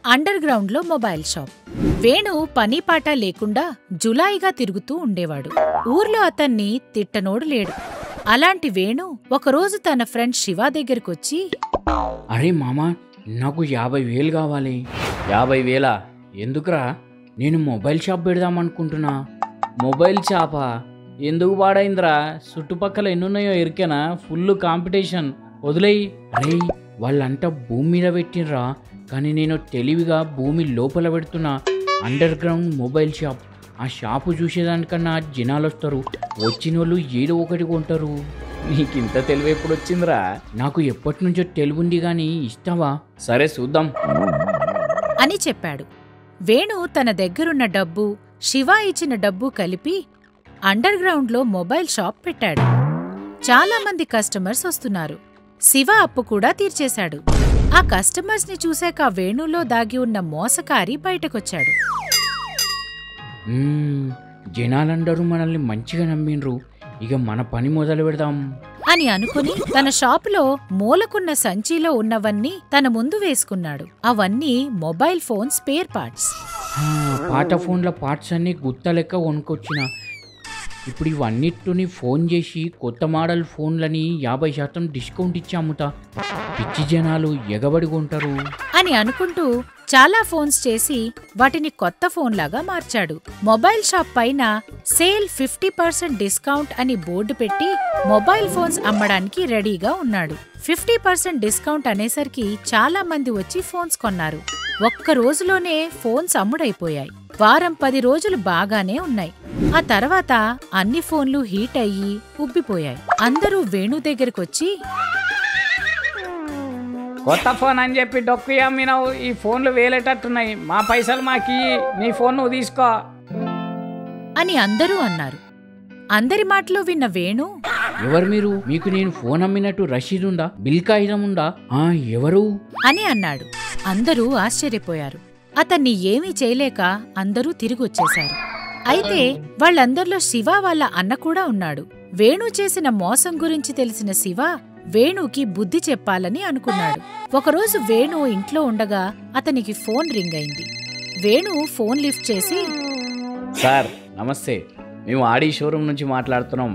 Under గ్రౌండ్లో mobile shop. Venu పనీపాట లేకుండా జులాయిగా తిరుగుతూ ఉండేవాడు. ఊర్లో అతన్ని తిట్టనోడు లేడు. అలాంటి వేణు ఒకరోజు తన ఫ్రెండ్ శివ దగ్గరకొచ్చి, అరే మామా, నాకు 50,000 కావాలి. 50,000? ఎందుకురా? నేను మొబైల్ షాప్ పెడదామనుకుంటున్నా. మొబైల్ షాపా? ఎందుకు పాడైందిరా? చుట్టుపక్కల ఎన్నున్నాయో ఎరికేనా? Full competition. వదిలేయి. అరే, వాళ్ళంతా భూమి మీద పెట్టినరా, కానీ నేను తెలివిగా భూమి లోపల పెడుతున్నా. Under ground mobile shop. ఆ షాపు చూసేదానికన్నా జనాలు వస్తారు. వచ్చిన వాళ్ళు ఏదో ఒకటి కొంటారు. నీకింత తెలివి ఎప్పుడు వచ్చిందిరా? నాకు ఎప్పటి నుంచో తెలివుంది గాని, ఇస్తావా? సరే చూద్దాం అని చెప్పాడు. వేణు తన దగ్గరున్న డబ్బు, శివ ఇచ్చిన డబ్బు కలిపి అండర్ గ్రౌండ్లో మొబైల్ షాప్ పెట్టాడు. చాలామంది కస్టమర్స్ వస్తున్నారు. శివ అప్పు కూడా తీర్చేశాడు. ఆ కస్టమర్స్ ని చూశాక వేణులో దాగి ఉన్న మోసకారి బయటకొచ్చాడు. జనాలందరూ మనల్ని మంచిగా నమ్మిండ్రు, ఇక మన పని మొదలు పెడదాం అని అనుకుని తన షాపులో మూలకున్న సంచిలో ఉన్నవన్నీ తన ముందు వేసుకున్నాడు. అవన్నీ మొబైల్ ఫోన్ స్పేర్ పార్ట్స్. పాత ఫోన్ల పార్ట్స్ అన్ని గుత్త లెక్క కొనుక్కొచ్చిన. ఇప్పుడు ఇవన్నిటిని ఫోన్ చేసి కొత్త మోడల్ ఫోన్లని 50% డిస్కౌంట్ ఇచ్చి అమ్ముతా. పిచ్చి జనాలు ఎగబడి కొంటారు అని అనుకుంటూ చాలా ఫోన్స్ చేసి వాటిని కొత్త ఫోన్లాగా మార్చాడు. మొబైల్ షాప్ పైన సేల్ 50% డిస్కౌంట్ అని బోర్డు పెట్టి మొబైల్ ఫోన్స్ అమ్మడానికి రెడీగా ఉన్నాడు. 50% డిస్కౌంట్ అనేసరికి చాలా మంది వచ్చి ఫోన్స్ కొన్నారు. ఒక్క రోజులోనే ఫోన్స్ అమ్ముడైపోయాయి. వారం 10 రోజులు బాగానే ఉన్నాయి. ఆ తర్వాత అన్ని ఫోన్లు హీట్ అయ్యి ఉబ్బిపోయాయి. అందరూ వేణు దగ్గరకొచ్చి, కొత్త ఫోన్ అని చెప్పి డొక్కు అమ్మినావు. ఈ ఫోన్లు వేలేటట్టున్నాయి. మా పైసలు మాకి, నీ ఫోన్ నువ్వు తీసుకో అని అందరూ అన్నారు. అందరి మాటలు విన్న వేణు, ఎవరు మీరు? మీకు నేను ఫోన్ అమ్మినట్టు రసీదు ఉందా? బిల్ కాగితం ఉందా? ఎవరు అని అన్నాడు. అందరూ ఆశ్చర్యపోయారు. అతన్ని ఏమీ చేయలేక అందరూ తిరిగొచ్చేశారు. అయితే వాళ్ళందరిలో శివ వాళ్ళ అన్న కూడా ఉన్నాడు. వేణు చేసిన మోసం గురించి తెలిసిన శివ వేణుకి బుద్ధి చెప్పాలని అనుకున్నాడు. ఒకరోజు వేణు ఇంట్లో ఉండగా అతనికి ఫోన్ రింగ్ అయింది. వేణు ఫోన్ లిఫ్ట్ చేసి, సార్ నమస్తే, మేము ఆడి షోరూమ్ నుంచి మాట్లాడుతున్నాం.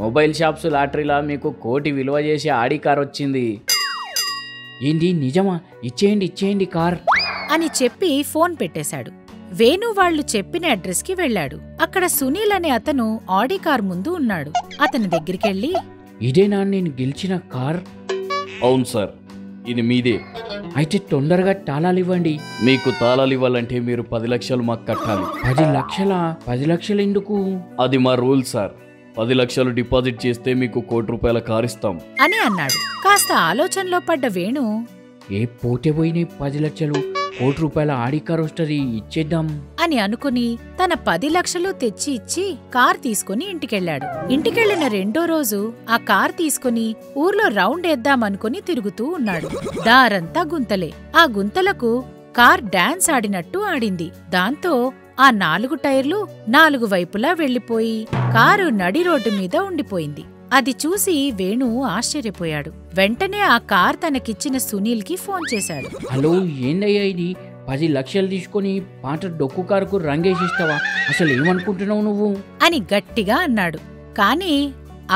మొబైల్ షాప్స్ లాటరీలా మీకు 1 కోటి విలువ చేసే ఆడి కార్ వచ్చింది. ఏంది? నిజమా? ఇచ్చేయండి కార్ అని చెప్పి ఫోన్ పెట్టేశాడు. వేణు వాళ్లు చెప్పిన అడ్రస్ కి వెళ్లాడు. అక్కడ సునీల్ అనే అతను ఆడి కార్ ముందు ఉన్నాడు. అతని దగ్గరికెళ్ళి, ఇదేనా నేను గెలిచిన కార్? అవును సార్, ఇది మీదే. అయితే తొందరగా తాళాలు ఇవ్వండి. మీకు తాళాలు ఇవ్వాలంటే మీరు 10 లక్షలు మాకు కట్టాలి. 10 లక్షలా? 10 లక్షలు ఎందుకు? అది మా రూల్ సార్. 10 లక్షలు డిపాజిట్ చేస్తే మీకు 1 కోటి రూపాయల కార్ ఇస్తాం అని అన్నాడు. కాస్త ఆలోచనలో పడ్డ వేణు, ఏ పోతే పోయినాయి 10 లక్షలు, 1 కోటి రూపాయల ఆడి కార్ వస్తుంది, ఇచ్చేద్దాం అని అనుకుని తన 10 లక్షలు తెచ్చి ఇచ్చి కార్ తీసుకుని ఇంటికెళ్లాడు. ఇంటికెళ్లిన 2వ రోజు ఆ కార్ తీసుకుని ఊర్లో రౌండ్ వేద్దామనుకుని తిరుగుతూ ఉన్నాడు. దారంతా గుంతలే. ఆ గుంతలకు కార్ డాన్స్ ఆడినట్టు ఆడింది. దాంతో ఆ 4 టైర్లు 4 వైపులా వెళ్లిపోయి కారు నడి రోడ్డు మీద ఉండిపోయింది. అది చూసి వేణు ఆశ్చర్యపోయాడు. వెంటనే ఆ కార్ తనకిచ్చిన సునీల్ కి ఫోన్ చేశాడు. హలో, ఏందయ్యా ఇది? 10 లక్షలు తీసుకుని పాత డొక్కు కారుకు రంగేసిస్తావా? అసలు ఏమనుకుంటున్నావు నువ్వు అని గట్టిగా అన్నాడు. కాని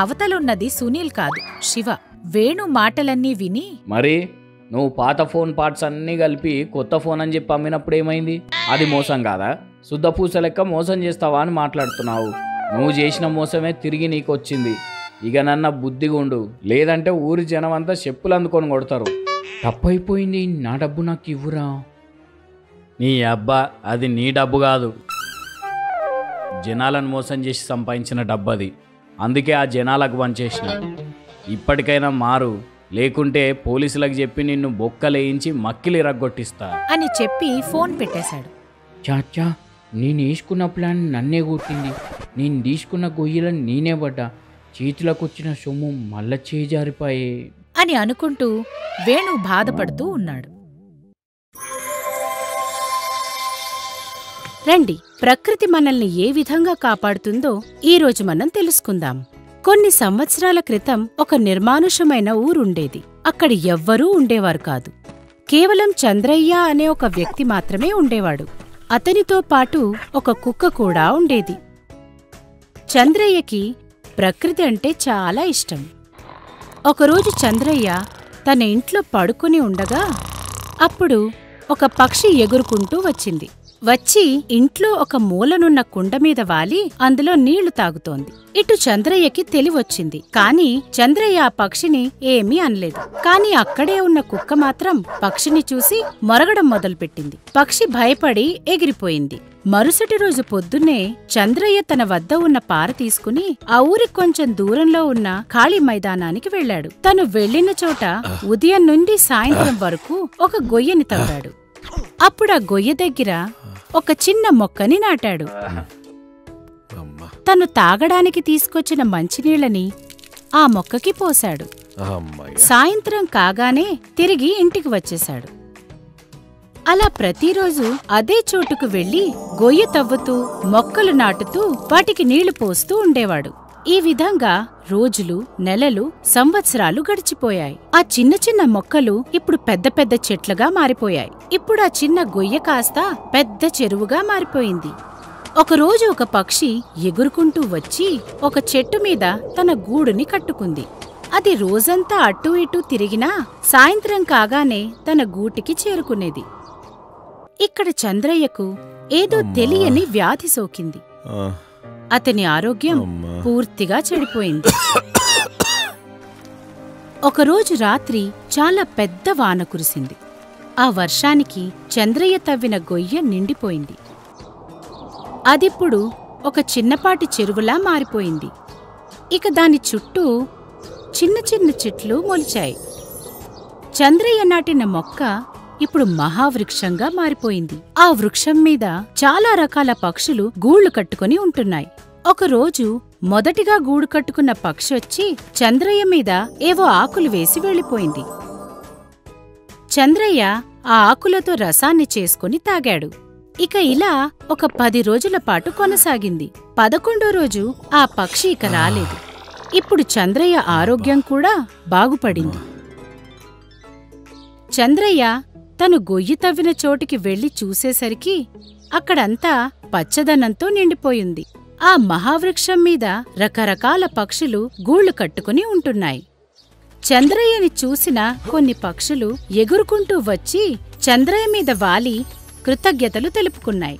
అవతలున్నది సునీల్ కాదు, శివ. వేణు మాటలన్నీ విని, మరి నువ్వు పాత ఫోన్ పార్ట్స్ అన్నీ కలిపి కొత్త ఫోన్ అని చెప్పి అమ్మినప్పుడు ఏమైంది? అది మోసం కాదా? శుద్ధపూస లెక్క మోసం చేస్తావా అని మాట్లాడుతున్నావు. నువ్వు చేసిన మోసమే తిరిగి నీకు వచ్చింది. ఇక నన్న బుద్ధిగా ఉండు, లేదంటే ఊరి జనం అంతా చెప్పులు అందుకొని కొడతారు. తప్పైపోయింది, నా డబ్బు నాకు ఇవ్వురా. నీ అబ్బా, అది నీ డబ్బు కాదు, జనాలను మోసం చేసి సంపాదించిన డబ్బు అది. అందుకే ఆ జనాలకు పనిచేసిన. ఇప్పటికైనా మారు, లేకుంటే పోలీసులకు చెప్పి నిన్ను బొక్కలేయించి మక్కిలి రగ్గొట్టిస్తా అని చెప్పి ఫోన్ పెట్టేశాడు. చాచా, నేను వేసుకున్న ప్లాన్ నన్నే కొట్టింది. నేను తీసుకున్న గొయ్యిలను నేనే పడ్డా. చేతులకొచ్చిన సొమ్ము మళ్ళా చేజారిపాయే అని అనుకుంటూ వేణు బాధపడుతూ ఉన్నాడు. రండి, ప్రకృతి మనల్ని ఏ విధంగా కాపాడుతుందో ఈరోజు మనం తెలుసుకుందాం. కొన్ని సంవత్సరాల క్రితం ఒక నిర్మానుషమైన ఊరుండేది. అక్కడ ఎవ్వరూ ఉండేవారు కాదు. కేవలం చంద్రయ్య అనే ఒక వ్యక్తి మాత్రమే ఉండేవాడు. అతనితో పాటు ఒక కుక్క కూడా ఉండేది. చంద్రయ్యకి ప్రకృతి అంటే చాలా ఇష్టం. ఒకరోజు చంద్రయ్య తన ఇంట్లో పడుకుని ఉండగా అప్పుడు ఒక పక్షి ఎగురుకుంటూ వచ్చింది. వచ్చి ఇంట్లో ఒక మూలనున్న కుండ మీద వాలి అందులో నీళ్లు తాగుతోంది. ఇటు చంద్రయ్యకి తెలివొచ్చింది. కాని చంద్రయ్య ఆ పక్షిని ఏమీ అనలేదు. కాని అక్కడే ఉన్న కుక్క మాత్రం పక్షిని చూసి మొరగడం మొదలుపెట్టింది. పక్షి భయపడి ఎగిరిపోయింది. మరుసటి రోజు పొద్దున్నే చంద్రయ్య తన వద్ద ఉన్న పార తీసుకుని ఆ ఊరి కొంచెం దూరంలో ఉన్న ఖాళీ మైదానానికి వెళ్లాడు. తను వెళ్లిన చోట ఉదయం నుండి సాయంత్రం వరకు ఒక గొయ్యని తవ్వాడు. అప్పుడా గొయ్య దగ్గర ఒక చిన్న మొక్కని నాటాడు. తను తాగడానికి తీసుకొచ్చిన మంచినీళ్ళని ఆ మొక్కకి పోశాడు. సాయంత్రం కాగానే తిరిగి ఇంటికి వచ్చేశాడు. అలా ప్రతిరోజు అదే చోటుకు వెళ్లి గొయ్య తవ్వుతూ మొక్కలు నాటుతూ వాటికి నీళ్లు పోస్తూ ఉండేవాడు. ఈ విధంగా రోజులు, నెలలు, సంవత్సరాలు గడిచిపోయాయి. ఆ చిన్న చిన్న మొక్కలు ఇప్పుడు పెద్ద పెద్ద చెట్లుగా మారిపోయాయి. ఇప్పుడు ఆ చిన్న గొయ్య కాస్త పెద్ద చెరువుగా మారిపోయింది. ఒకరోజు ఒక పక్షి ఎగురుకుంటూ వచ్చి ఒక చెట్టు మీద తన గూడుని కట్టుకుంది. అది రోజంతా అటూ ఇటూ తిరిగినా సాయంత్రం కాగానే తన గూటికి చేరుకునేది. ఇక్కడ చంద్రయ్యకు ఏదో తెలియని వ్యాధి సోకింది. అతని ఆరోగ్యం పూర్తిగా చెడిపోయింది. ఒకరోజు రాత్రి చాలా పెద్ద వాన కురిసింది. ఆ వర్షానికి చంద్రయ్య తవ్విన గొయ్య నిండిపోయింది. అదిప్పుడు ఒక చిన్నపాటి చెరువులా మారిపోయింది. ఇక దాని చుట్టూ చిన్న చిన్న చెట్లు మొలిచాయి. చంద్రయ్య నాటిన మొక్క ఇప్పుడు మహావృక్షంగా మారిపోయింది. ఆ వృక్షం మీద చాలా రకాల పక్షులు గూళ్లు కట్టుకుని ఉంటున్నాయి. ఒకరోజు మొదటిగా గూడు కట్టుకున్న పక్షి వచ్చి చంద్రయ్య మీద ఏవో ఆకులు వేసి వెళ్ళిపోయింది. చంద్రయ్య ఆ ఆకులతో రసాన్ని చేసుకుని తాగాడు. ఇక ఇలా ఒక 10 రోజుల పాటు కొనసాగింది. 11వ రోజు ఆ పక్షి ఇక రాలేదు. ఇప్పుడు చంద్రయ్య ఆరోగ్యం కూడా బాగుపడింది. చంద్రయ్య తను గొయ్యి తవ్విన చోటికి వెళ్లి చూసేసరికి అక్కడంతా పచ్చదనంతో నిండిపోయింది. ఆ మహావృక్షం మీద రకరకాల పక్షులు గూళ్లు కట్టుకుని ఉంటున్నాయి. చంద్రయ్యని చూసిన కొన్ని పక్షులు ఎగురుకుంటూ వచ్చి చంద్రయ్య మీద వాలి కృతజ్ఞతలు తెలుపుకున్నాయి.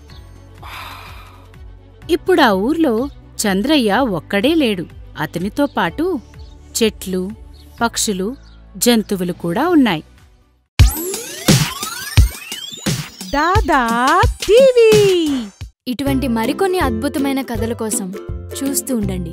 ఇప్పుడా ఊర్లో చంద్రయ్య ఒక్కడే లేడు. అతనితో పాటు చెట్లు, పక్షులు, జంతువులు కూడా ఉన్నాయి. దాదా టీవీ ఇటువంటి మరికొన్ని అద్భుతమైన కథల కోసం చూస్తూ ఉండండి.